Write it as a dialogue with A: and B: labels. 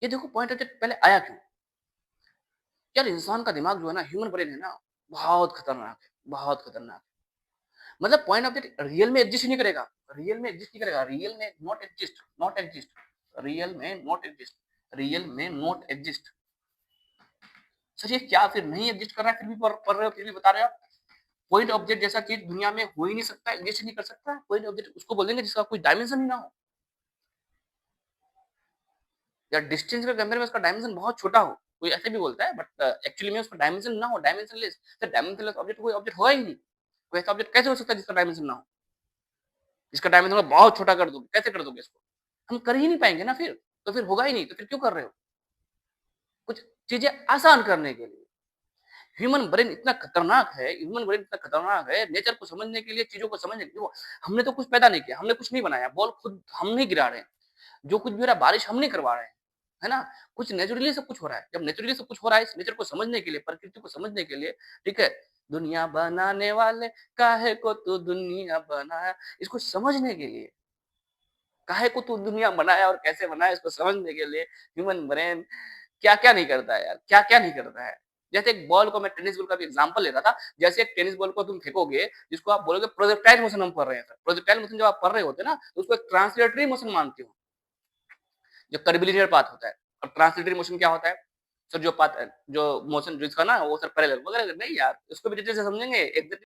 A: ये देखो point object पहले आया क्यों? यार इंसान का दिमाग जो है ना, ह्यूमन ब्रेन है ना, बहुत खतरनाक है, बहुत खतरनाक है। मतलब पॉइंट ऑब्जेक्ट रियल में एग्जिस्ट ही नहीं करेगा, रियल में एग्जिस्ट नहीं करेगा, रियल में not exist, not exist, real में नॉट एग्जिस्ट, रियल में नॉट एग्जिस्ट। सर ये क्या फिर नहीं एग्जिस्ट कर रहा है, फिर भी पढ़ रहे हो, फिर भी बता रहे हो आप? पॉइंट ऑब्जेक्ट जैसा चीज़ दुनिया में हो ही नहीं सकता, एग्जिस्ट ही नहीं कर सकता। पॉइंट ऑब्जेक्ट उसको बोलेंगे जिसका कोई डायमेंशन ही ना हो, या डिस्टेंस के कंपेयर में उसका डायमेंशन बहुत छोटा हो। कोई ऐसे भी बोलता है बट एक्चुअली में उसका डायमेंशन ना हो, डायमेंशनलेस। सर डायमेंशनलेस ऑब्जेक्ट कोई ऑब्जेक्ट होगा ही नहीं। कोई ऐसा ऑब्जेक्ट कैसे हो सकता है जिसका डायमेंशन ना हो? जिसका डायमेंशन बहुत छोटा कर दोगे, कैसे कर दोगे इसको? हम कर ही नहीं पाएँगे ना फिर, तो फिर होगा ही नहीं, तो फिर क्यों कर रहे हो? कुछ चीज़ें आसान करने के लिए। ह्यूमन ब्रेन इतना खतरनाक है, नेचर को समझने के लिए, चीज़ों को समझने के लिए। देखो, हमने तो कुछ पैदा नहीं किया, हमने कुछ नहीं बनाया, बॉल खुद हम नहीं गिरा रहे हैं। जो कुछ भी हो रहा है, बारिश हम नहीं करवा रहे हैं, है ना? कुछ नेचुरली सब कुछ हो रहा है। जब नेचुरली सब कुछ हो रहा है, इस नेचर को समझने के लिए, प्रकृति को समझने के लिए, ठीक है? दुनिया बनाने वाले काहे को तू दुनिया बनाया, इसको समझने के लिए, काहे को तू दुनिया बनाया और कैसे बनाया, इसको समझने के लिए ह्यूमन ब्रेन क्या-क्या नहीं करता है यार, क्या-क्या नहीं करता है। जैसे एक बॉल को मैं टेनिस बॉल का भी एग्ज़ाम्पल ले रहा था, जैसे एक टेनिस बॉल को तुम फेंकोगे, जिसको आप बोलोगे प्रोजेक्टाइल मोशन हम पढ़ रहे हैं सर। प्रोजेक्टाइल मोशन जब आप पढ़ रहे होते हैं ना, तो उसको एक ट्रांसलेटरी मोशन मानते हो। जो कर्वीलिनियर पाथ होता है। और ट्रांसलेटरी मोशन क्या होता है? सर जो पाथ जो मोशन जिसका ना वो सर पैरेलल वगैरह नहीं यार, इसको भी डिटेल से समझेंगे। एक